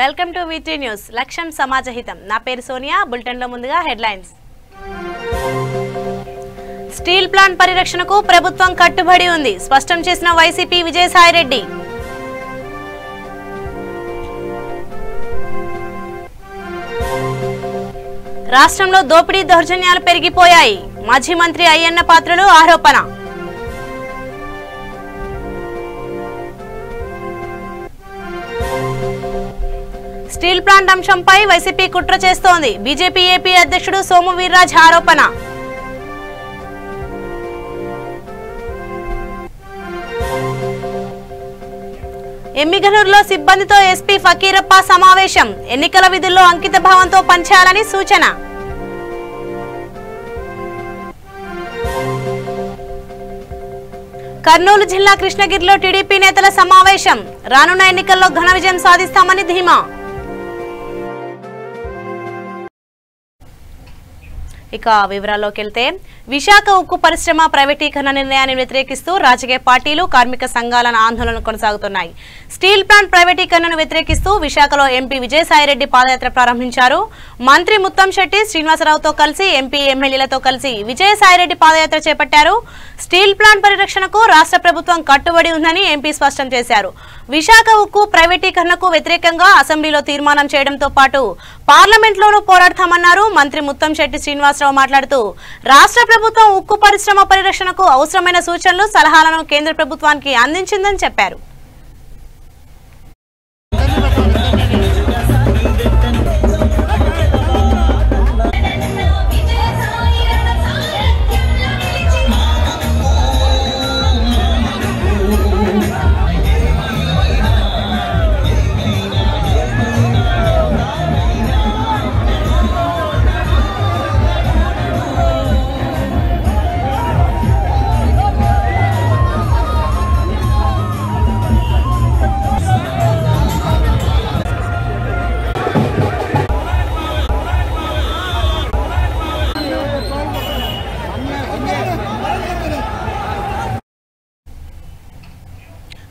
Welcome to వీటీ news. లక్ష్యం సమాజహితం. నా పేరు సోనియా. బులెటిన్లో ముందుగా హెడ్లైన్స్. స్టీల్ ప్లాంట్ పరిరక్షణకు ప్రభుత్వం కట్టుబడి ఉంది, స్పష్టం చేసిన వైసీపీ విజయసాయిరెడ్డి. రాష్ట్రంలో దోపిడీ దౌర్జన్యాలు పెరిగిపోయాయి, మాజీ మంత్రి అయ్యన్న పాత్రుడు ఆరోపణ. స్టీల్ ప్లాంట్ అంశంపై వైసీపీ కుట్ర చేస్తోంది, బీజేపీ ఏపీ అధ్యక్షుడు సోము వీర్రాజ్ ఆరోపణ. ఎమ్మిగనూరులో సిబ్బందితో ఎస్పీ ఫకీరప్ప సమావేశం, ఎన్నికల విధుల్లో అంకిత భావంతో పనిచేయాలని సూచన. కర్నూలు జిల్లా కృష్ణగిరిలో టీడీపీ నేతల సమావేశం, రానున్న ఎన్నికల్లో ఘన విజయం సాధిస్తామని ధీమా. ఇక వివరాల్లోకి వెళ్తే, విశాఖ ఉక్కు పరిశ్రమ ప్రైవేటీకరణ నిర్ణయాన్ని వ్యతిరేకిస్తూ రాజకీయ పార్టీలు, కార్మిక సంఘాల ఆందోళనలు కొనసాగుతున్నాయి. స్టీల్ ప్లాంట్ ప్రైవేటీకరణను వ్యతిరేకిస్తూ విశాఖలో ఎంపీ విజయసాయిరెడ్డి పాదయాత్ర ప్రారంభించారు. మంత్రి ముత్తంశెట్టి శ్రీనివాసరావుతో కలిసి ఎంపీ ఎమ్మెల్యేలతో కలిసి విజయసాయిరెడ్డి పాదయాత్ర చేపట్టారు. స్టీల్ ప్లాంట్ పరిరక్షణకు రాష్ట్ర ప్రభుత్వం కట్టుబడి ఉందని ఎంపీ స్పష్టం చేశారు. విశాఖ ఉక్కు ప్రైవేటీకరణకు వ్యతిరేకంగా అసెంబ్లీలో తీర్మానం చేయడంతో పాటు పార్లమెంట్లోనూ పోరాడతామన్నారు. మంత్రి ముత్తంశెట్టి శ్రీనివాసరావు మాట్లాడుతూ, రాష్ట్ర ప్రభుత్వం ఉక్కు పరిశ్రమ పరిరక్షణకు అవసరమైన సూచనలు, సలహాలను కేంద్ర ప్రభుత్వానికి అందించిందని చెప్పారు.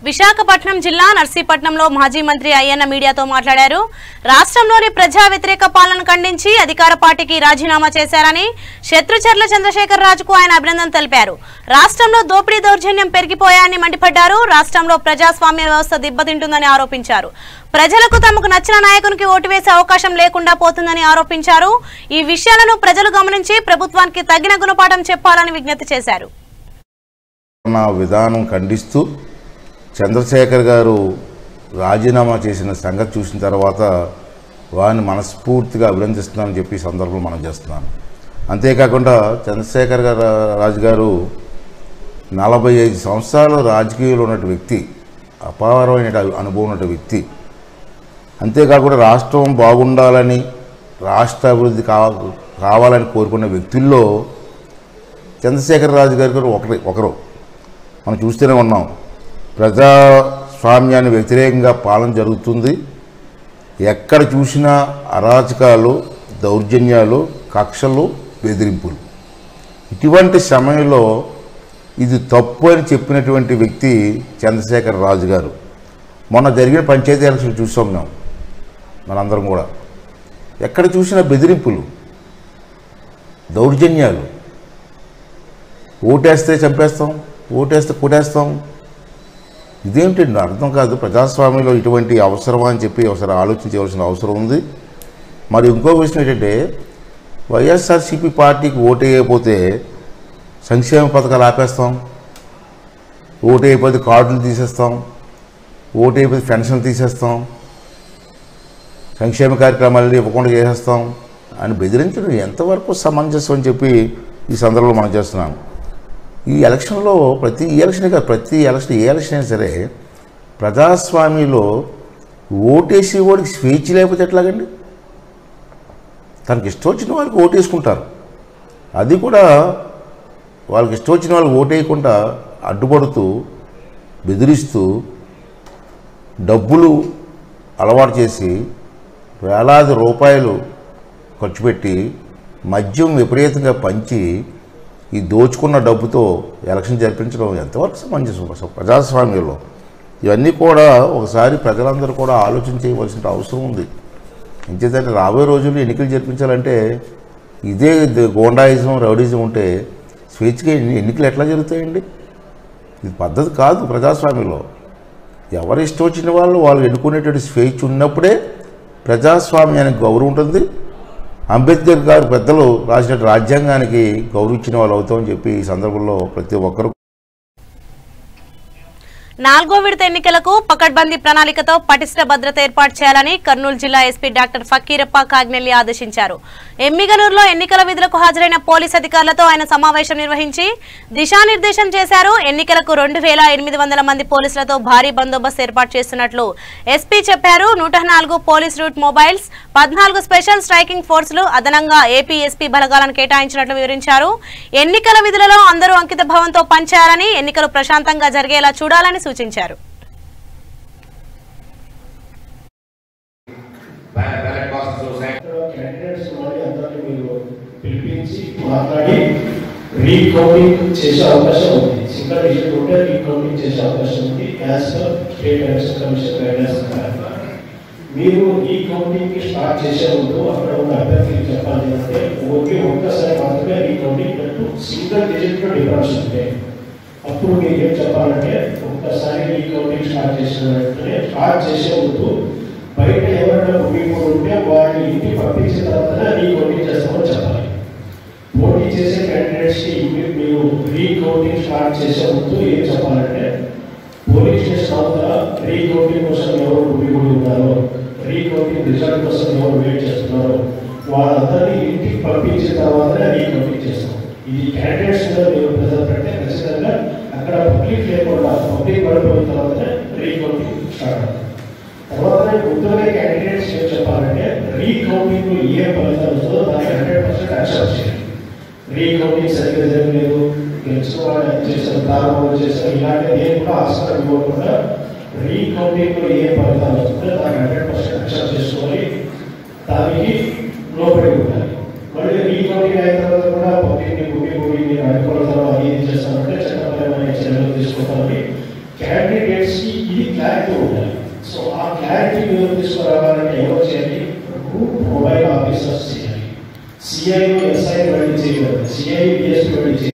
విశాఖపట్నం జిల్లా నర్సీపట్నంలో మాజీ మంత్రి అయ్యన్న మీడియాతో మాట్లాడారు. రాష్ట్రంలోని ప్రజా వ్యతిరేక పాలనను ఖండించి అధికార పార్టీకి రాజీనామా చేశారని, శత్రుచర్ల చంద్రశేఖర్ రాజుకు ఆయన అభినందన తెలిపారు. రాష్ట్రంలో దోపిడీ దౌర్జన్యం పెరిగిపోయాయని మండిపడ్డారు. రాష్ట్రంలో ప్రజాస్వామ్య వ్యవస్థ దెబ్బతింటుందని ఆరోపించారు. ప్రజలకు తమకు నచ్చిన నాయకునికి ఓటు వేసే అవకాశం లేకుండా పోతుందని ఆరోపించారు. ఈ విషయాలను ప్రజలు గమనించి ప్రభుత్వానికి తగిన గుణపాఠం చెప్పాలని విజ్ఞప్తి చేశారు. విధానం ఖండిస్తూ చంద్రశేఖర్ గారు రాజీనామా చేసిన సంగతి చూసిన తర్వాత వారిని మనస్ఫూర్తిగా అభినందిస్తున్నానని చెప్పి సందర్భంలో మనం చేస్తున్నాను. అంతేకాకుండా చంద్రశేఖర్ రాజు గారు 45 సంవత్సరాలు రాజకీయాల్లో ఉన్న వ్యక్తి, అపారమైన అనుభవం ఉన్న వ్యక్తి. అంతేకాకుండా రాష్ట్రం బాగుండాలని, రాష్ట్ర అభివృద్ధి కావాలని కోరుకున్న వ్యక్తుల్లో చంద్రశేఖర్ రాజు గారు ఒకరు. మనం చూస్తూనే ఉన్నాం, ప్రజాస్వామ్యాన్ని వ్యతిరేకంగా పాలన జరుగుతుంది. ఎక్కడ చూసినా అరాచకాలు, దౌర్జన్యాలు, కక్షలు, బెదిరింపులు. ఇటువంటి సమయంలో ఇది తప్పు అని చెప్పినటువంటి వ్యక్తి చంద్రశేఖర్ రాజు గారు. మొన్న జరిగిన పంచాయతీ ఎలక్షన్ చూసాం మనందరం కూడా. ఎక్కడ చూసినా బెదిరింపులు, దౌర్జన్యాలు. ఓటేస్తే చంపేస్తాం, ఓటేస్తే కొట్టేస్తాం. ఇదేమిటండి అర్థం కాదు. ప్రజాస్వామ్యంలో ఇటువంటి అవసరమా అని చెప్పి ఒకసారి ఆలోచించవలసిన అవసరం ఉంది. మరి ఇంకో విషయం ఏంటంటే, వైఎస్ఆర్సీపీ పార్టీకి ఓటు వేయకపోతే సంక్షేమ పథకాలు ఆపేస్తాం, ఓటు అయిపోతే కార్డులు తీసేస్తాం, ఓటు అయిపోతే పెన్షన్లు తీసేస్తాం, సంక్షేమ కార్యక్రమాలు ఇవ్వకుండా చేసేస్తాం అని బెదిరించడం ఎంతవరకు సమంజసం అని చెప్పి ఈ సందర్భంలో మనం చేస్తున్నాం. ఈ ఎలక్షన్లో ప్రతి ఎలక్షన్ ఏ ఎలక్షన్ అయినా సరే ప్రజాస్వామ్యంలో ఓటేసి వాడికి స్వేచ్ఛ లేకపోతే ఎట్లాగండి? తనకి ఇష్టం వచ్చిన వాళ్ళకి ఓటేసుకుంటారు. అది కూడా వాళ్ళకి ఇష్టం వచ్చిన వాళ్ళకి ఓటేయకుండా అడ్డుపడుతూ, బెదిరిస్తూ, డబ్బులు అలవాటు చేసి వేలాది రూపాయలు ఖర్చు పెట్టి మద్యం విపరీతంగా పంచి ఈ దోచుకున్న డబ్బుతో ఎలక్షన్ జరిపించడం ఎంతవరకు సమంజసం? ప్రజాస్వామ్యంలో ఇవన్నీ కూడా ఒకసారి ప్రజలందరూ కూడా ఆలోచన చేయవలసిన అవసరం ఉంది. ఇంకేదంటే రాబోయే రోజుల్లో ఎన్నికలు జరిపించాలంటే ఇదే గోండాయిజం రౌడీజం ఉంటే స్వేచ్ఛగా ఎన్నికలు ఎట్లా జరుగుతాయండి? ఇది పద్ధతి కాదు ప్రజాస్వామ్యంలో. ఎవరు ఇష్టం వచ్చిన వాళ్ళు ఎన్నుకునేటువంటి స్వేచ్ఛ ఉన్నప్పుడే ప్రజాస్వామ్యానికి గౌరవం ఉంటుంది. అంబేద్కర్ గారు పెద్దలు రాసిన రాజ్యాంగానికి గౌరవించిన వాళ్ళు అవుతామని చెప్పి ఈ సందర్భంలో ప్రతి ఒక్కరు 4వ విడత ఎన్నికలకు పకడ్బందీ ప్రణాళికతో పటిష్ట భద్రత ఏర్పాటు చేయాలని కర్నూలు జిల్లా ఎస్పీ డాక్టర్ ఫకీరప్ప కాగ్నెల్లి ఆదేశించారు. ఎమ్మిగనూరులో ఎన్నికల విధులకు హాజరైన పోలీస్ అధికారులతో ఆయన సమావేశం నిర్వహించి దిశానిర్దేశం చేశారు. ఎన్నికలకు 2800 మంది పోలీసులతో భారీ బందోబస్తు ఏర్పాటు చేస్తున్నట్లు ఎస్పీ చెప్పారు. 104 police route mobiles, 14 special striking ఫోర్సులు అదనంగా ఏపీ ఎస్పీ బలగాలను కేటాయించినట్లు వివరించారు. ఎన్నికల విధులలో అందరూ అంకిత భావంతో పనిచేయాలని, ఎన్నికలు ప్రశాంతంగా జరిగేలా చూడాలని సూచించారు. రీకౌంటింగ్ చేసే అవకాశం ఉంది. సింగల్ డిజిట్ ఉంటే రీకౌంటింగ్ చేసే అవకాశం ఉంది. As per state election commission guidelines ప్రకారంగా మీరు రీకౌంటింగ్ స్టార్ట్ చేసే ముందు అక్కడ ఉన్న అభ్యర్థులకు చెప్పాలి అంటే ఓకే ఒక్కసారి మాత్రమే రీకౌంటింగ్ పెట్టు, సింగిల్ డిజిట్లో డిఫరెన్స్ ఉంటే అప్పుడు మీరు ఏం చెప్పాలంటే ఒక్కసారి రీకౌంటింగ్ స్టార్ట్ చేసిన వెంటనే స్టార్ట్ చేసే ముందు బయట ఎవరైనా ముగిపోయి ఉంటే వాళ్ళని ఇంటికి పంపించిన తర్వాత రీకౌంటింగ్ చేస్తామని చెప్పాలి. పోటీ చేసే క్యాండిడేట్స్కి మీరు రీకౌంటింగ్ స్టార్ట్ చేసే ముందు ఏం చెప్పాలంటే పోలీస్ స్టేషన్ అవతల రీకౌంటింగ్ కోసం ఎవరు ముగిపోయి ఉన్నారో, రీకౌంటింగ్ రిజల్ట్ కోసం ఎవరు వెయిట్ చేస్తున్నారో వాళ్ళందరినీ ఇంటికి పంపించిన తర్వాతనే రీకౌంటింగ్ చేస్తాం. ఇది క్యాండిడేట్స్ మీద మీరు ప్రెజర్ పెడితే ఖచ్చితంగా అక్కడ పబ్లిక్ లేకుండా పబ్లిక్ పడిపోయిన తర్వాతనే రీకౌంటింగ్ స్టార్ట్ అవుతుంది. తర్వాతనే ముందుగానే క్యాండిడేట్స్ ఏం చెప్పాలంటే రీకౌంటింగ్ ఏ ఫలితాలు వస్తుందో దాన్ని 100% యాక్సెప్ట్ చేయాలి. రీకౌంటింగ్ సరిగ్గా జరగలేదు, గెలుచుకోవాలి చేశారు, ప్రారంభం చేశారు, ఇలాంటివి ఏం కూడా ఆస్కారం ఇవ్వకుండా రీకౌంటింగ్ ఏ ఫలితాలు వస్తుందో దాన్ని 100% యాక్సెప్ట్ చేసుకోవాలి, దానికి లోపడి ఉండాలి. మళ్ళీ రీకౌంటింగ్ అయిన తర్వాత కూడా పబ్లిక్ని గుడి అడ్డుకోవడం అది ఏం చేస్తామంటే చట్టపరమైన చర్యలు తీసుకోవడానికి క్యాండిడేట్స్కి ఇది క్లారిటీ ఉండాలి. సో ఆ క్లారిటీ మీరు తీసుకురావాలంటే ఎవరు చేయాలి? గ్రూప్ మొబైల్ ఆఫీసర్స్ చేయాలి. సిఐఓ ఎస్ఐ వెళ్ళి చేయగలరు, సిఐ బిఎస్పీ వెళ్ళి చేయాలి.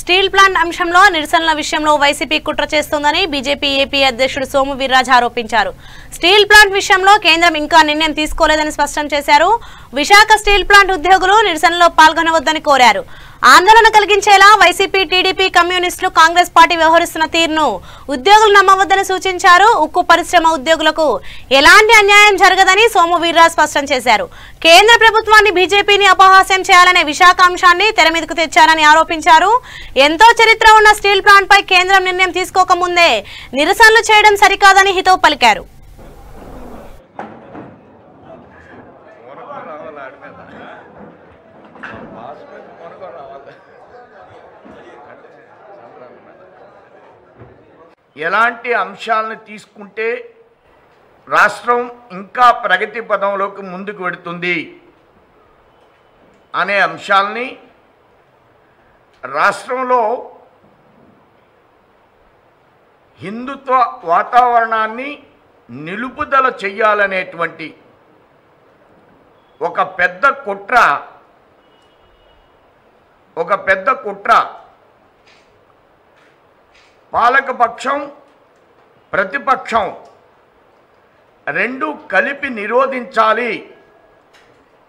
స్టీల్ ప్లాంట్ అంశంలో నిరసనల విషయంలో వైసీపీ కుట్ర చేస్తోందని బీజేపీ ఏపీ అధ్యక్షుడు సోము వీర్రాజు ఆరోపించారు. స్టీల్ ప్లాంట్ విషయంలో కేంద్రం ఇంకా నిర్ణయం తీసుకోలేదని స్పష్టం చేశారు. విశాఖ స్టీల్ ప్లాంట్ ఉద్యోగులు నిరసనలో పాల్గొనవద్దని కోరారు. ఆందోళన కలిగించేలా వైసీపీ, టీడీపీ, కమ్యూనిస్టులు, కాంగ్రెస్ పార్టీ వ్యవహరిస్తున్న తీరును ఉద్యోగులు నమ్మవద్దని సూచించారు. ఉక్కు పరిశ్రమ ఉద్యోగులకు ఎలాంటి అన్యాయం జరగదని సోము వీర్రాజు స్పష్టం చేశారు. కేంద్ర ప్రభుత్వాన్ని, బీజేపీని అపహాస్యం చేయాలనే విశాఖ అంశాన్ని తెర మీదకు తెచ్చారని ఆరోపించారు. ఎంతో చరిత్ర ఉన్న స్టీల్ ప్లాంట్ పై కేంద్రం నిర్ణయం తీసుకోకముందే నిరసనలు చేయడం సరికాదని హితవు పలికారు. ఎలాంటి అంశాలను తీసుకుంటే రాష్ట్రం ఇంకా ప్రగతి పదంలోకి ముందుకు వెడుతుంది అనే అంశాలని రాష్ట్రంలో హిందుత్వ వాతావరణాన్ని నిలుపుదల చెయ్యాలనేటువంటి ఒక పెద్ద కుట్ర పాలకపక్షం, ప్రతిపక్షం రెండు కలిపి నిరోధించాలి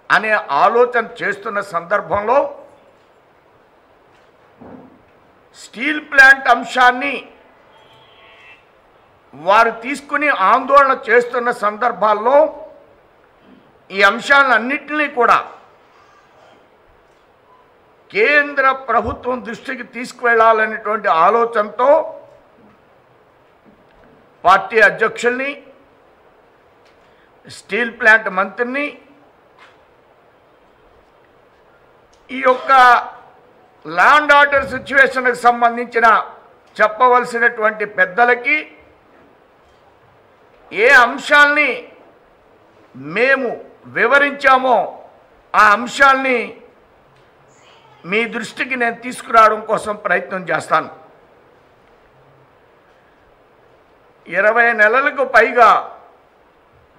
అనే ఆలోచన చేస్తున్న సందర్భంలో స్టీల్ ప్లాంట్ అంశాన్ని వారు తీసుకుని ఆందోళన చేస్తున్న సందర్భాల్లో ఈ అంశాలన్నింటినీ కూడా కేంద్ర ప్రభుత్వం దృష్టికి తీసుకువెళ్ళాలనేటువంటి ఆలోచనతో పార్టీ అధ్యక్షుల్ని, స్టీల్ ప్లాంట్ మంత్రిని, ఈ యొక్క ల్యాండ్ ఆర్డర్ సిచ్యువేషన్కి సంబంధించిన చెప్పవలసినటువంటి పెద్దలకి ఏ అంశాల్ని మేము వివరించామో ఆ అంశాల్ని మీ దృష్టికి నేను తీసుకురావడం కోసం ప్రయత్నం చేస్తాను. 20 నెలలకు పైగా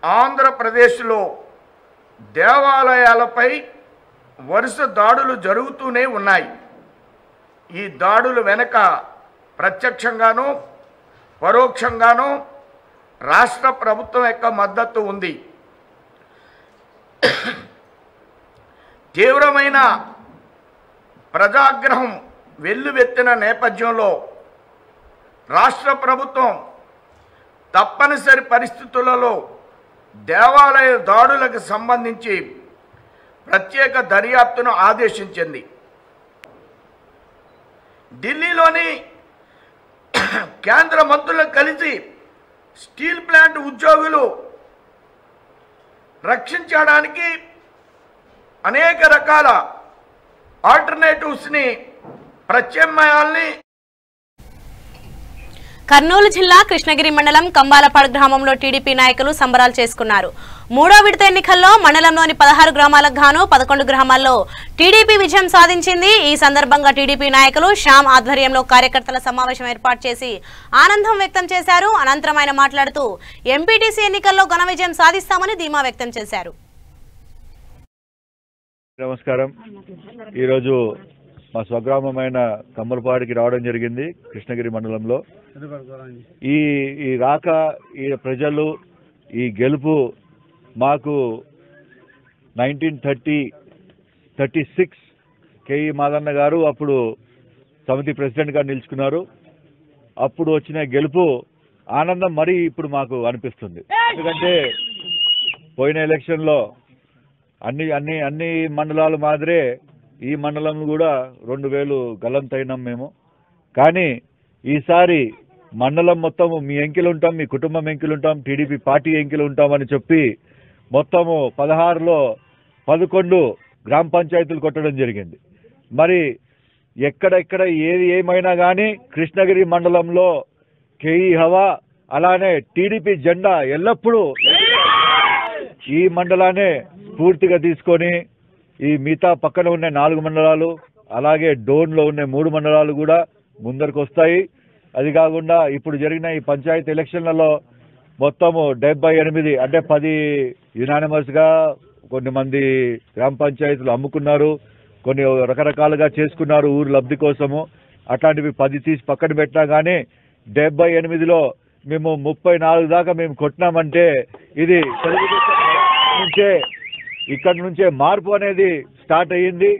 ఆంధ్రప్రదేశ్లో దేవాలయాలపై వరుస దాడులు జరుగుతూనే ఉన్నాయి. ఈ దాడుల వెనుక ప్రత్యక్షంగానూ పరోక్షంగానూ రాష్ట్ర ప్రభుత్వం యొక్క మద్దతు ఉంది. తీవ్రమైన ప్రజాగ్రహం వెల్లువెత్తిన నేపథ్యంలో రాష్ట్ర ప్రభుత్వం తప్పనిసరి పరిస్థితులలో దేవాలయ దాడులకు సంబంధించి ప్రత్యేక దర్యాప్తును ఆదేశించింది. ఢిల్లీలోని కేంద్ర మంత్రులకు కలిసి స్టీల్ ప్లాంట్ ఉద్యోగులు రక్షించడానికి అనేక రకాల ఆల్టర్నేటివ్స్ని ప్రత్యామ్నాయాల్ని కర్నూలు జిల్లా కృష్ణగిరి మండలం కంబాలపాడు గ్రామంలో టీడీపీ నాయకులు సంబరాలు చేసుకున్నారు. 3వ విడత ఎన్నికల్లో మండలంలోని 16 గ్రామాలకు గాను 11 గ్రామాల్లో టీడీపీ విజయం సాధించింది. ఈ సందర్భంగా టీడీపీ నాయకులు శ్యామ్ ఆధ్వర్యంలో కార్యకర్తల సమావేశం ఏర్పాటు చేసి ఆనందం వ్యక్తం చేశారు. అనంతరం ఆయన మాట్లాడుతూ ఎంపీటీసీ ఎన్నికల్లో ఘన విజయం సాధిస్తామని ధీమా వ్యక్తం చేశారు. నమస్కారం. ఈరోజు మా స్వగ్రామమైన కంబలపాడికి రావడం జరిగింది. కృష్ణగిరి మండలంలో ఈ రాక ఈ ప్రజలు ఈ గెలుపు మాకు 1936 కేఈ మాదన్న గారు అప్పుడు సమితి ప్రెసిడెంట్గా నిలుచుకున్నారు. అప్పుడు వచ్చిన గెలుపు ఆనందం మరీ ఇప్పుడు మాకు అనిపిస్తుంది. ఎందుకంటే పోయిన ఎలక్షన్లో అన్ని మండలాల మాదిరే ఈ మండలం కూడా 2000 గల్లంతైనాం మేము. కానీ ఈసారి మండలం మొత్తము మీ ఎంకిలు ఉంటాం, మీ కుటుంబం ఎంకిలు ఉంటాం, టీడీపీ పార్టీ ఎంకిలు ఉంటామని చెప్పి మొత్తము 16లో 11 గ్రామ పంచాయతీలు కొట్టడం జరిగింది. మరి ఎక్కడెక్కడ ఏమైనా కానీ కృష్ణగిరి మండలంలో కేఈ హవా, అలానే టీడీపీ జెండా ఎల్లప్పుడూ ఈ మండలాన్ని పూర్తిగా తీసుకొని ఈ మిగతా పక్కన ఉన్న 4 మండలాలు అలాగే డోన్లో ఉన్న 3 మండలాలు కూడా ముందరికి వస్తాయి. అది కాకుండా ఇప్పుడు జరిగిన ఈ పంచాయతీ ఎలక్షన్లలో మొత్తము 78 అంటే 10 యునానిమస్గా కొన్ని మంది గ్రామ పంచాయతీలు అమ్ముకున్నారు, కొన్ని రకరకాలుగా చేసుకున్నారు ఊరు లబ్ధి కోసము. అట్లాంటివి 10 తీసి పక్కన పెట్టినా కానీ 78లో మేము 34 దాకా మేము కొట్టినామంటే ఇది నుంచే ఇక్కడి నుంచే మార్పు అనేది స్టార్ట్ అయ్యింది.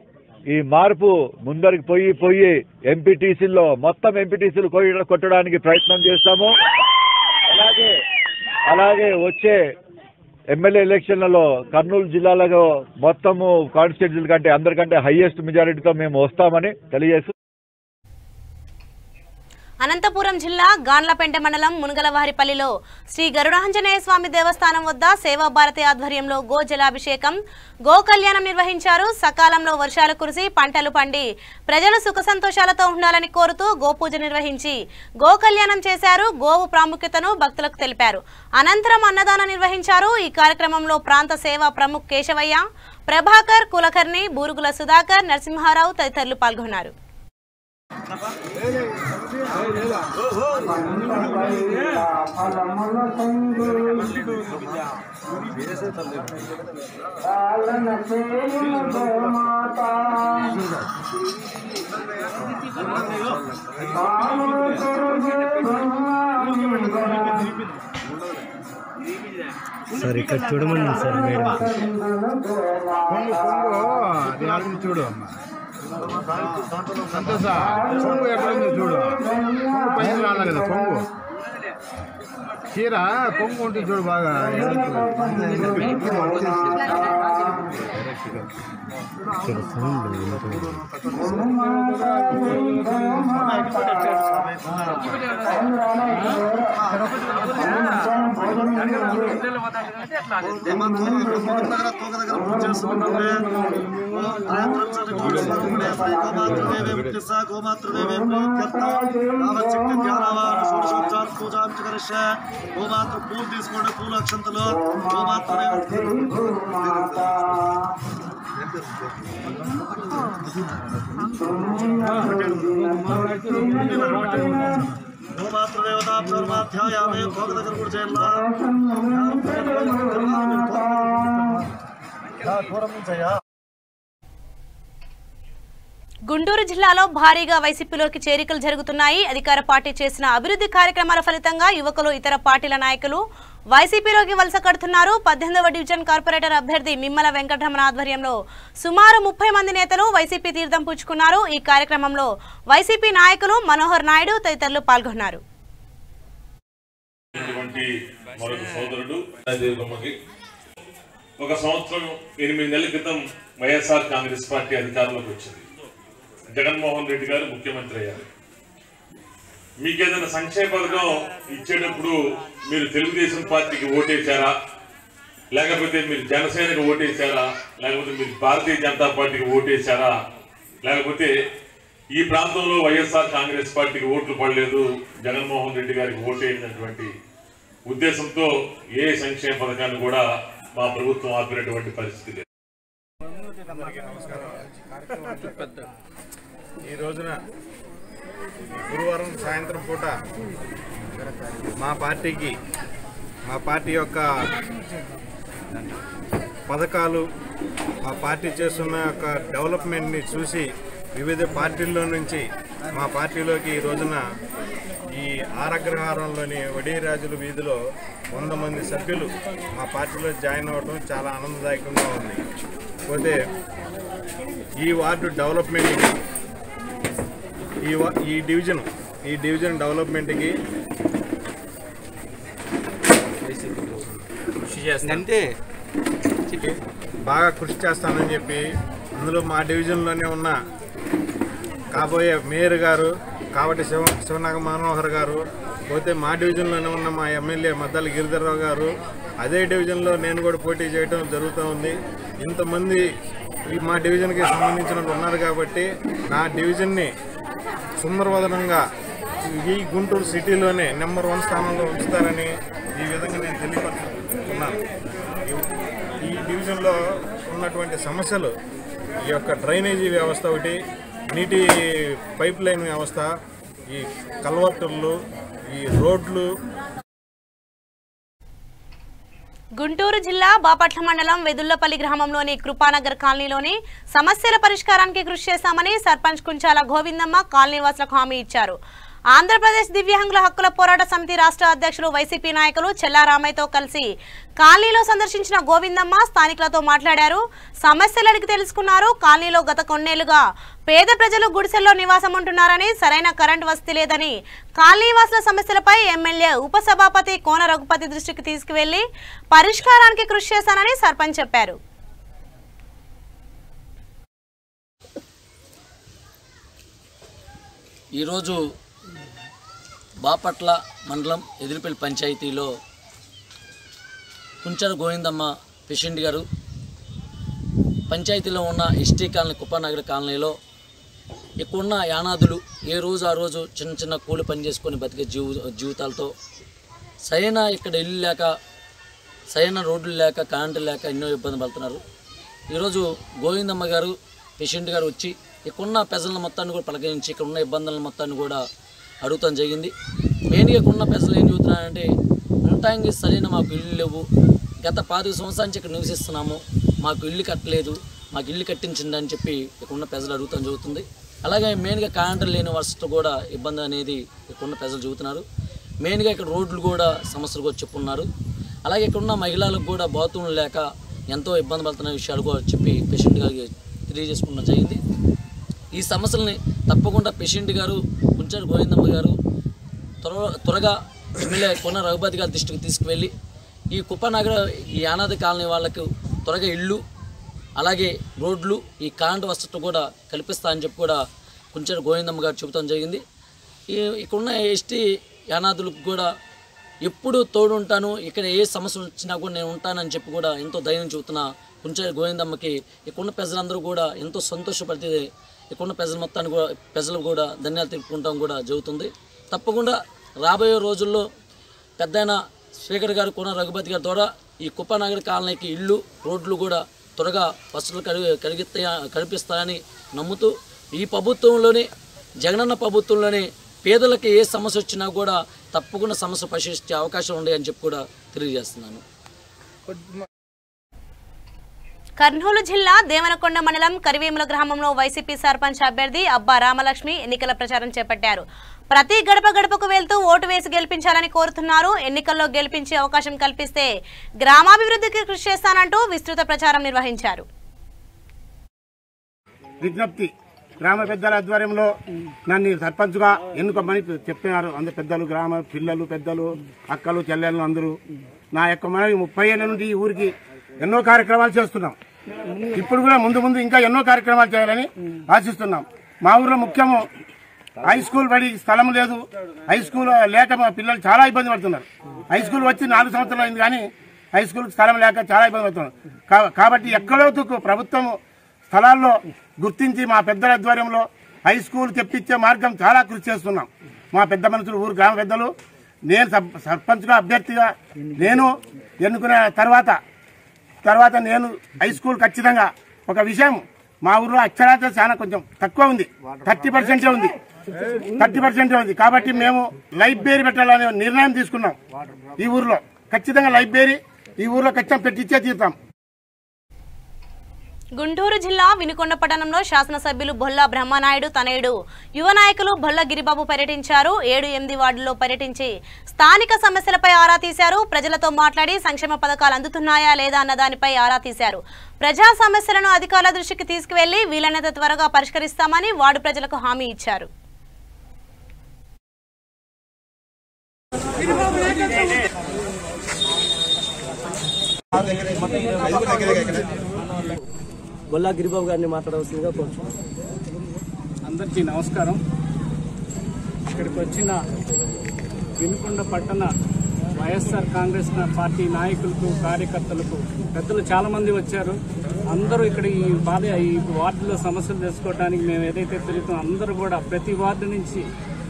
ఈ మార్పు ముందరికి పోయి ఎంపీటీసీల్లో మొత్తం ఎంపీటీసీలు కొట్టడానికి ప్రయత్నం చేస్తాము. అలాగే వచ్చే ఎమ్మెల్యే ఎలక్షన్లలో కర్నూలు జిల్లాలో మొత్తము కాన్స్టిట్యూన్సీల కంటే అందరికంటే హైయెస్ట్ మెజారిటీతో మేము వస్తామని తెలియజేస్తాం. అనంతపురం జిల్లా గాన్లపెంట మండలం మునగలవారిపల్లిలో శ్రీ గరుడాంజనేయ స్వామి దేవస్థానం వద్ద సేవాభారతి ఆధ్వర్యంలో గో జలాభిషేకం, గో కళ్యాణం నిర్వహించారు. సకాలంలో వర్షాలు కురిసి పంటలు పండి ప్రజలు సుఖ సంతోషాలతో ఉండాలని కోరుతూ గోపూజ నిర్వహించి గో కళ్యాణం చేశారు. గోవు ప్రాముఖ్యతను భక్తులకు తెలిపారు. అనంతరం అన్నదానం నిర్వహించారు. ఈ కార్యక్రమంలో ప్రాంత సేవా ప్రముఖ్ కేశవయ్య, ప్రభాకర్, కులకర్ణి, బూరుగుల సుధాకర్, నరసింహారావు తదితరులు పాల్గొన్నారు. సార్ ఇక్కడ చూడమని సార్ మేడం చూడు సంతోష పొంగు ఎక్కడ ఉంది చూడు, పొంగు పైన రావాలి కదా, పొంగు చీర పొంగు ఉంటుంది చూడు బాగా. గోమాత్ర పూలు తీసుకోండి, పూల అక్షంతలు గోమాత్రమే. భూమాతృదేవతాభ్యోర్మాధ్యాయామే భోగ దగ్గర కూడా చేయాలా దూరం నుంచయ్యా. గుంటూరు జిల్లాలో భారీగా వైసీపీలోకి చేరికలు జరుగుతున్నాయి. అధికార పార్టీ చేసిన అభివృద్ధి కార్యక్రమాల ఫలితంగా యువకులు, ఇతర పార్టీల నాయకులు వైసీపీలోకి వలస కడుతున్నారు. 18వ డివిజన్ కార్పొరేటర్ అభ్యర్థి మిమ్మల వెంకటరమణ ఆధ్వర్యంలో సుమారు 30 మంది నేతలు వైసీపీ తీర్థం పుచ్చుకున్నారు. ఈ కార్యక్రమంలో వైసీపీ నాయకులు మనోహర్ నాయుడు తదితరులు పాల్గొన్నారు. ఒక సంవత్సరం 8 నెలల క్రితం వైఎస్ఆర్ కాంగ్రెస్ పార్టీ అధికారంలోకి వచ్చింది. జగన్మోహన్ రెడ్డి గారు ముఖ్యమంత్రి అయ్యారు. మీకు ఏదైనా సంక్షేమ పథకం ఇచ్చేటప్పుడు మీరు తెలుగుదేశం పార్టీకి ఓటేశారా, లేకపోతే మీరు జనసేనకి ఓటేశారా, లేకపోతే మీరు భారతీయ జనతా పార్టీకి ఓటేశారా, లేకపోతే ఈ ప్రాంతంలో వైఎస్ఆర్ కాంగ్రెస్ పార్టీకి ఓట్లు పడలేదు, జగన్మోహన్ రెడ్డి గారికి ఓటేసినటువంటి ఉద్దేశంతో ఏ సంక్షేమ పథకాన్ని కూడా మా ప్రభుత్వం ఆపినటువంటి పరిస్థితి లేదు. ఈ రోజున గురువారం సాయంత్రం పూట మా పార్టీ యొక్క పథకాలు, మా పార్టీ చేస్తున్న యొక్క డెవలప్మెంట్ని చూసి వివిధ పార్టీల్లో నుంచి మా పార్టీలోకి ఈ రోజున ఈ ఆరగ్రహారంలోని వడీరాజుల వీధిలో 100 మంది సభ్యులు మా పార్టీలో జాయిన్ అవ్వడం చాలా ఆనందదాయకంగా ఉంది. పోతే ఈ వార్డు డెవలప్మెంట్కి, ఈ డివిజన్ డెవలప్మెంట్కి కృషి చేస్తానంటే బాగా కృషి చేస్తానని చెప్పి, అందులో మా డివిజన్లోనే ఉన్న కాబోయే మేయర్ గారు కావటి శివనాగ మనోహర్ గారు, పోతే మా డివిజన్లోనే ఉన్న మా ఎమ్మెల్యే మద్దాల గిరిధర్రావు గారు, అదే డివిజన్లో నేను కూడా పోటీ చేయడం జరుగుతూ ఉంది. ఇంతమంది మా డివిజన్కి సంబంధించిన ఉన్నారు కాబట్టి నా డివిజన్ని సుందరవదనంగా ఈ గుంటూరు సిటీలోనే నెంబర్ 1 స్థానంలో ఉంచుతారని ఈ విధంగా నేను తెలియపరుచుకున్నాను. ఈ డివిజన్లో ఉన్నటువంటి సమస్యలు, ఈ యొక్క డ్రైనేజీ వ్యవస్థ ఒకటి, నీటి పైప్ లైన్ వ్యవస్థ, ఈ కల్వర్టర్లు, ఈ రోడ్లు. గుంటూరు జిల్లా బాపట్ల మండలం వెదుళ్లపల్లి గ్రామంలోని కృపానగర్ కాలనీలోని సమస్యల పరిష్కారానికి కృషి చేశామని సర్పంచ్ కుంచాల గోవిందమ్మ కాలనీవాసులకు హామీ ఇచ్చారు. ఆంధ్రప్రదేశ్ దివ్యాంగుల హక్కుల పోరాట సమితి రాష్ట్ర అధ్యక్షులు వైసీపీ నాయకులు చెల్లారామయ్యతో కలిసి కాలనీలో సందర్శించిన గోవిందమ్మ స్థానికులతో మాట్లాడారు. సమస్యలు అడిగి తెలుసుకున్నారు. కాలనీలో గత కొన్నేళ్లుగా పేద ప్రజలు గుడిసెల్లో నివాసం ఉంటున్నారని, సరైన కరెంటు వసతి లేదని, కాలనీవాసుల సమస్యలపై ఎమ్మెల్యే ఉపసభాపతి కోన రఘుపతి దృష్టికి తీసుకువెళ్లి పరిష్కారానికి కృషి చేశానని సర్పంచ్ చెప్పారు. ఈరోజు బాపట్ల మండలం ఎదిరిపల్లి పంచాయతీలో కుంచాల గోవిందమ్మ పేషెంట్ గారు పంచాయతీలో ఉన్న ఎస్టీ కాలనీ కుప్పనగర్ కాలనీలో ఇక్కడున్న యానాదులు ఏ రోజు ఆ రోజు చిన్న చిన్న కూలి పని చేసుకొని బతికే జీవితాలతో సరైన ఇక్కడ ఇల్లు లేక, సరైన రోడ్లు లేక, కరెంటు లేక ఎన్నో ఇబ్బంది పడుతున్నారు. ఈరోజు గోవిందమ్మ గారు పేషెంట్ గారు వచ్చి ఇక్కడున్న ప్రజల మొత్తాన్ని కూడా పలకరించి ఇక్కడ ఉన్న ఇబ్బందుల మొత్తాన్ని కూడా అడుగుతాం జరిగింది. మెయిన్గా ఇక్కడున్న ప్రజలు ఏం చెబుతున్నారంటే, ఉండటానికి సరైన మాకు ఇల్లు లేవు, గత 5 సంవత్సరాల నుంచి ఇక్కడ నివసిస్తున్నాము, మాకు ఇల్లు కట్టలేదు, మాకు ఇల్లు కట్టించండి అని చెప్పి ఇక్కడున్న ప్రజలు అడుగుతాం జరుగుతుంది. అలాగే మెయిన్గా కరెంటు లేని వసతి కూడా ఇబ్బంది అనేది ఇక్కడున్న ప్రజలు చెబుతున్నారు. మెయిన్గా ఇక్కడ రోడ్లు కూడా సమస్యలు కూడా చెప్పున్నారు. అలాగే ఇక్కడున్న మహిళలకు కూడా బాత్రూమ్లు లేక ఎంతో ఇబ్బంది పడుతున్న విషయాలు కూడా చెప్పి పేషెంట్ గారికి తెలియజేసుకున్న జరిగింది. ఈ సమస్యలని తప్పకుండా పేషెంట్ గారు కుంచాల గోవిందమ్మ గారు త్వరగా ఎమ్మెల్యే కోన రఘుపతి గారి దృష్టికి తీసుకువెళ్ళి ఈ కుప్పనగర్ ఈ అనాథ కాలనీ వాళ్ళకు త్వరగా ఇళ్ళు, అలాగే రోడ్లు, ఈ కరెంటు వసతులు కూడా కల్పిస్తా అని చెప్పి కూడా కుంచాల గోవిందమ్మ గారు చెబుతాం జరిగింది. ఇక్కడున్న ఎస్టీ అనాథులకు కూడా ఎప్పుడు తోడుంటాను, ఇక్కడ ఏ సమస్యలు వచ్చినా కూడా నేను ఉంటానని చెప్పి కూడా ఎంతో ధైర్యం చెబుతున్న కుంచాల గోవిందమ్మకి ఇక్కడున్న ప్రజలందరూ కూడా ఎంతో సంతోషపడితే ఇక్కడున్న ప్రజలు కూడా ధన్యవాదాలు తెలుపుకుంటాం కూడా జరుగుతుంది. తప్పకుండా రాబోయే రోజుల్లో పెద్దయిన స్పీకర్ గారు కోన రఘుపతి గారి ద్వారా ఈ కుప్పనగర్ కాలనీకి ఇళ్ళు, రోడ్లు కూడా త్వరగా వసతులు కల్పిస్తాయని నమ్ముతూ, ఈ ప్రభుత్వంలోనే జగనన్న ప్రభుత్వంలోనే పేదలకు ఏ సమస్య వచ్చినా కూడా తప్పకుండా సమస్య పరిష్కరించే అవకాశం ఉంది అని చెప్పి కూడా తెలియజేస్తున్నాను. కర్నూలు జిల్లా దేవనకొండ మండలం కరివేముల గ్రామంలో వైసీపీ సర్పంచ్ అభ్యర్థి అబ్బా రామలక్ష్మి ఎన్నికల ప్రచారం చేపట్టారు. ప్రతి గడప గడపకు వెళ్తూ ఓటు వేసి గెలిపించాలని కోరుతున్నారు. ఎన్నికల్లో గెలిపించే అవకాశం కల్పిస్తే గ్రామాభివృద్ధికి కృషి చేస్తానంటూ విస్తృత ప్రచారం నిర్వహించారు. విజ్ఞప్తి, గ్రామ పెద్దల ఆధ్వర్యంలో నన్ను సర్పంచ్గా ఎన్నుకోమని చెప్పినారు. అందరు పెద్దలు, గ్రామ పిల్లలు, పెద్దలు, అక్కలు, చెల్లెళ్ళు అందరూ. నా యొక్క మనవి 30 ఏళ్ల నుండి ఈ ఊరికి ఎన్నో కార్యక్రమాలు చేస్తున్నాం. ఇప్పుడు కూడా ముందు ముందు ఇంకా ఎన్నో కార్యక్రమాలు చేయాలని ఆశిస్తున్నాం. మా ఊర్లో ముఖ్యము హై స్కూల్ బడి స్థలం లేదు. హై స్కూల్ లేక మా పిల్లలు చాలా ఇబ్బంది పడుతున్నారు. హై స్కూల్ వచ్చి 4 సంవత్సరాలు అయింది కానీ హై స్కూల్ స్థలం లేక చాలా ఇబ్బంది పడుతున్నారు. కాబట్టి ఎక్కడో ప్రభుత్వం స్థలాల్లో గుర్తించి మా పెద్దల ఆధ్వర్యంలో హై స్కూల్ తెప్పించే మార్గం చాలా కృషి చేస్తున్నాం. మా పెద్ద మనుషులు, ఊరు గ్రామ పెద్దలు, నేను సర్పంచ్గా అభ్యర్థిగా నేను ఎన్నుకునే తర్వాత నేను హై స్కూల్ ఖచ్చితంగా ఒక విషయం, మా ఊర్లో అక్షరాస్యత చాలా కొంచెం తక్కువ ఉంది, 30% ఉంది. 30% ఉంది. కాబట్టి మేము లైబ్రరీ పెట్టాలనే నిర్ణయం తీసుకున్నాం. ఈ ఊర్లో ఖచ్చితంగా లైబ్రరీ ఈ ఊర్లో ఖచ్చితంగా పెట్టించే తీరుతాం. గుంటూరు జిల్లా వినుకొండ పట్టణంలో శాసనసభ్యులు బొల్ల బ్రహ్మనాయుడు తనయుడు యువ నాయకులు బొల్ల గిరిబాబు పర్యటించారు. 7-8 వార్డుల్లో పర్యటించి స్థానిక సమస్యలపై ఆరా తీశారు. ప్రజలతో మాట్లాడి సంక్షేమ పథకాలు అందుతున్నాయా లేదా అన్న దానిపై ఆరా తీశారు. ప్రజా సమస్యలను అధికారుల దృష్టికి తీసుకువెళ్లి వీలైనంత త్వరగా పరిష్కరిస్తామని వార్డు ప్రజలకు హామీ ఇచ్చారు. బొల్లా గిరిబాబు గారిని మాట్లాడవలసిందిగా కోరుచున్నాను. అందరికీ నమస్కారం. ఇక్కడికి వచ్చిన వినుకొండ పట్టణ వైఎస్ఆర్ కాంగ్రెస్ పార్టీ నాయకులకు, కార్యకర్తలకు, పెద్దలు చాలా మంది వచ్చారు. అందరూ ఇక్కడ ఈ వార్డులో సమస్యలు తెలుసుకోవడానికి మేము ఏదైతే తిరుగుతామో అందరూ కూడా ప్రతి వార్డు నుంచి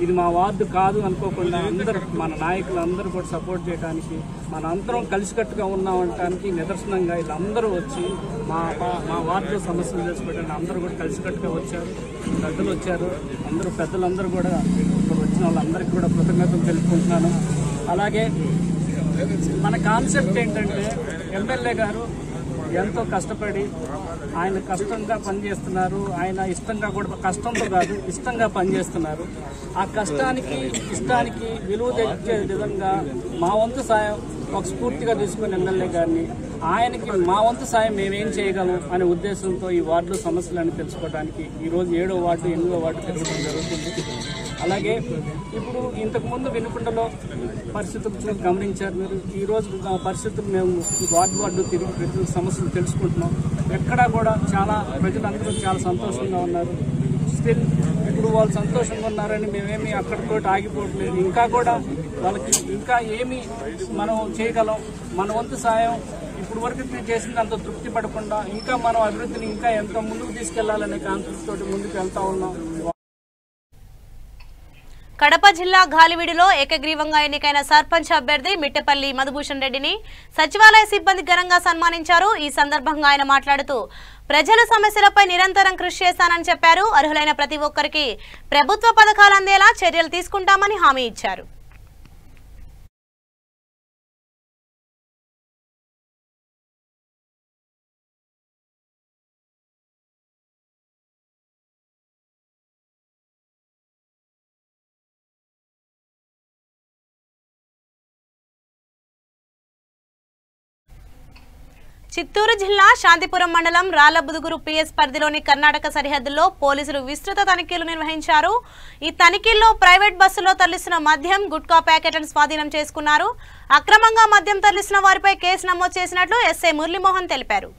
ఇది మా వార్డు కాదు అనుకోకుండా అందరూ మన నాయకులు అందరూ కూడా సపోర్ట్ చేయడానికి, మన అందరం కలిసికట్టుగా ఉన్నామంటానికి నిదర్శనంగా వీళ్ళందరూ వచ్చి మా వార్డులో సమస్యలు తెలుసుకోవడానికి అందరూ కూడా కలిసికట్టుగా వచ్చారు. పెద్దలు వచ్చారు. పెద్దలందరూ కూడా ఇక్కడ వచ్చిన వాళ్ళందరికీ కూడా కృతజ్ఞతలు తెలుపుకుంటున్నాను. అలాగే మన కాన్సెప్ట్ ఏంటంటే ఎమ్మెల్యే గారు ఎంతో కష్టపడి ఆయన కష్టంగా పనిచేస్తున్నారు. ఆయన ఇష్టంగా కూడా, కష్టంతో కాదు ఇష్టంగా పనిచేస్తున్నారు. ఆ కష్టానికి ఇష్టానికి విలువ తెచ్చే విధంగా మా వంతు సాయం ఒక స్ఫూర్తిగా తీసుకుని ఎమ్మెల్యే గారిని ఆయనకి మా వంతు సాయం మేమేం చేయగలం అనే ఉద్దేశంతో ఈ వార్డులో సమస్యలను తెలుసుకోవడానికి ఈరోజు 7వ వార్డు 8వ వార్డు తిరగడం జరుగుతుంది. అలాగే ఇప్పుడు ఇంతకుముందు వినుకొండలో పరిస్థితులు గమనించారు మీరు. ఈరోజు పరిస్థితులు మేము వార్డు తిరిగి ప్రతి సమస్యలు తెలుసుకుంటున్నాం. ఎక్కడా కూడా ప్రజలందరూ చాలా సంతోషంగా ఉన్నారు. స్టిల్ ఇప్పుడు వాళ్ళు సంతోషంగా ఉన్నారని మేమేమి అక్కడితోటి ఆగిపోవట్లేదు. ఇంకా కూడా వాళ్ళకి ఇంకా ఏమి మనం చేయగలం, మన వంతు సాయం ఇప్పుడు వరకు చేసింది అంత తృప్తి పడకుండా ఇంకా మనం అభివృద్ధిని ఇంకా ఎంత ముందుకు తీసుకెళ్లాలనే కాన్సెప్ట్ తోటి ముందుకు వెళ్తా ఉన్నాం. కడప జిల్లా గాలివీడులో ఏకగ్రీవంగా ఎన్నికైన సర్పంచ్ అభ్యర్థి మిట్టపల్లి మధుభూషణ్ రెడ్డిని సచివాలయ సిబ్బంది ఘనంగా సన్మానించారు. ఈ సందర్భంగా ఆయన మాట్లాడుతూ ప్రజల సమస్యలపై నిరంతరం కృషి చేస్తానని చెప్పారు. అర్హులైన ప్రతి ఒక్కరికి ప్రభుత్వ పథకాలు అందేలా చర్యలు తీసుకుంటామని హామీ ఇచ్చారు. చిత్తూరు జిల్లా శాంతిపురం మండలం రాళ్లబుదుగురు పిఎస్ పరిధిలోని కర్ణాటక సరిహద్దుల్లో పోలీసులు విస్తృత తనిఖీలు నిర్వహించారు. ఈ తనిఖీల్లో ప్రైవేట్ బస్సులో తరలిస్తున్న మద్యం, గుట్కా ప్యాకెట్లను స్వాధీనం చేసుకున్నారు. అక్రమంగా మద్యం తరలిస్తున్న వారిపై కేసు నమోదు చేసినట్లు ఎస్ఐ మురళీమోహన్ తెలిపారు.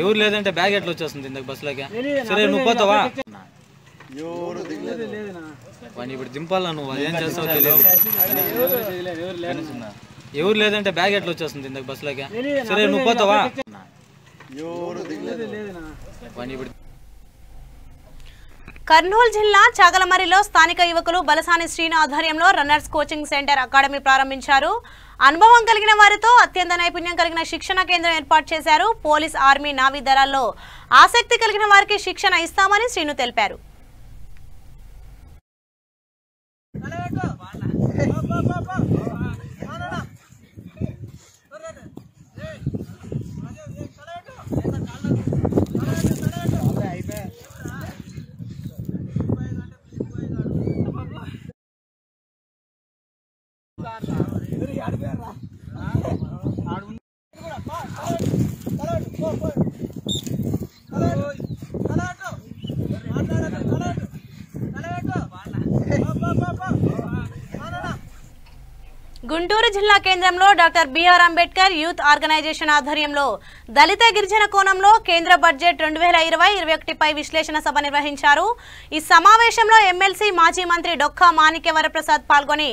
ఎవరు లేదంటే బ్యాగ్ ఎట్లా వచ్చేస్తుంది ఇందాక బస్సులోకి? సరే నువ్వు పోతావా? ఇప్పుడు దింపాలా నువ్వు, అదేం చేస్తావు తెలియదు. ఎవరు లేదంటే బ్యాగ్ ఎట్లా వచ్చేస్తుంది ఇందాక బస్సులోకి? సరే నువ్వు పోతావా? కర్నూలు జిల్లా చాగలమరిలో స్థానిక యువకులు బలసాని శ్రీను ఆధ్వర్యంలో రన్నర్స్ కోచింగ్ సెంటర్ అకాడమీ ప్రారంభించారు. అనుభవం కలిగిన వారితో అత్యంత నైపుణ్యం కలిగిన శిక్షణ కేంద్రం ఏర్పాటు చేశారు. పోలీస్, ఆర్మీ, నావీ దళాల్లో ఆసక్తి కలిగిన వారికి శిక్షణ ఇస్తామని శ్రీను తెలిపారు. గుంటూరు జిల్లా కేంద్రంలో doctor BR Ambedkar youth organisation ఆధ్వర్యంలో దళిత గిరిజన కోణంలో కేంద్ర బడ్జెట్ 2020-21పై విశ్లేషణ సభ నిర్వహించారు. ఈ సమావేశంలో ఎమ్మెల్సీ మాజీ మంత్రి డొక్కా మాణిక్య వరప్రసాద్ పాల్గొని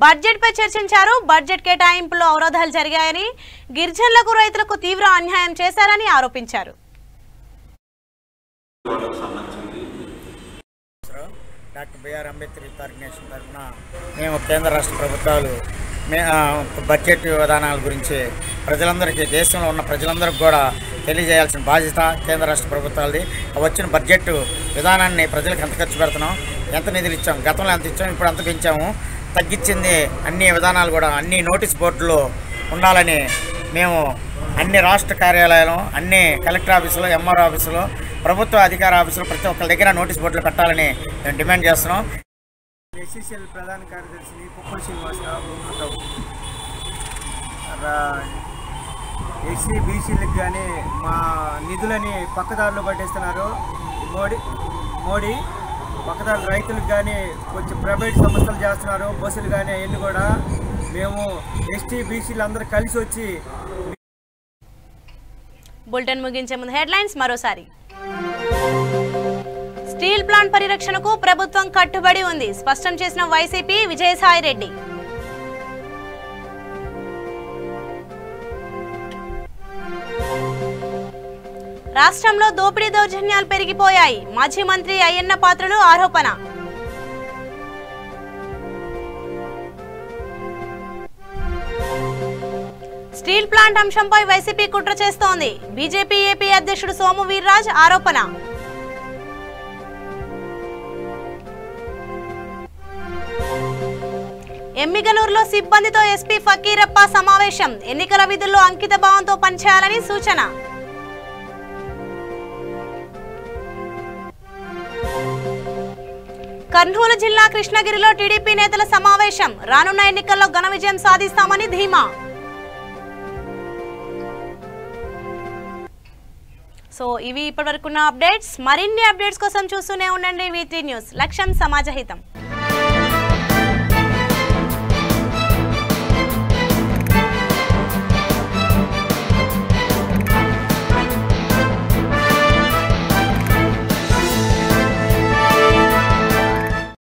బడ్జెట్పై చర్చించారు. బడ్జెట్ కేటాయింపులో అవరోధాలు జరిగాయని, గిరిజనులకు రైతులకు తీవ్ర అన్యాయం చేశారని ఆరోపించారు. Doctor BR Ambedkar youth organisation తరఫున మేము కేంద్ర రాష్ట్ర ప్రభుత్వాలు బడ్జెట్ విధానాల గురించి ప్రజలందరికీ, దేశంలో ఉన్న ప్రజలందరికీ కూడా తెలియజేయాల్సిన బాధ్యత కేంద్ర రాష్ట్ర ప్రభుత్వాలది. వచ్చిన బడ్జెట్ విధానాన్ని ప్రజలకు ఎంత ఖర్చు పెడుతున్నాం, ఎంత నిధులు ఇచ్చాం, గతంలో ఎంత ఇచ్చాం, ఇప్పుడు ఎంత పెంచాము, తగ్గించింది అన్ని విధానాలు కూడా అన్ని నోటీస్ బోర్డులో ఉండాలని మేము అన్ని రాష్ట్ర కార్యాలయాలు, అన్ని కలెక్టర్ ఆఫీసులు, ఎంఆర్ఓ ఆఫీసులు, ప్రభుత్వ అధికార ఆఫీసులు ప్రతి ఒక్కరి దగ్గర నోటీస్ బోర్డులు పెట్టాలని మేము డిమాండ్ చేస్తున్నాం. ఎస్సీసీఎల్ ప్రధాన కార్యదర్శిని కుప్పల్ శ్రీనివాసరావు. ఎస్సీ బీసీలకు కానీ మా నిధులని పక్కదారులు పట్టేస్తున్నారు మోడీ. పక్కదారు రైతులకు కానీ కొంచెం ప్రైవేట్ సంస్థలు చేస్తున్నారు, బస్సులు కానీ అవన్నీ కూడా. మేము ఎస్టీ బీసీలు అందరూ కలిసి వచ్చి బులెటిన్ ముగించే ముందు హెడ్లైన్స్ మరోసారి. స్టీల్ ప్లాంట్ పరిరక్షణకు ప్రభుత్వం కట్టుబడి ఉంది, స్పష్టం చేసిన వైసీపీ విజయసాయి రెడ్డి. రాష్ట్రంలో దోపిడీ దౌర్జన్యాలు పెరిగిపోయాయి, మాజీ మంత్రి అయ్యన్న పాత్రుడు ఆరోపణ. స్టీల్ ప్లాంట్ అంశంపై వైసీపీ కుట్ర చేస్తోంది, బీజేపీ ఏపీ అధ్యక్షుడు సోము వీర్రాజ్ ఆరోపణ. ఎమ్మిగనూరులో సిబ్బందితో ఎస్పీ ఫకీరప్ప సమావేశం, ఎన్నికల విధుల్లో అంకిత భావంతో పనిచేయాలని సూచన. కర్నూలు జిల్లా కృష్ణగిరిలో టీడీపీ నేతల సమావేశం, రానున్న ఎన్నికల్లో ఘన విజయం సాధిస్తామని ధీమా. సో ఇవి ఇప్పటివరకున్న అప్డేట్స్. మరిన్ని అప్డేట్స్ కోసం చూస్తూనే ఉండండి V3 న్యూస్. లక్ష్యం సమాజ హితం.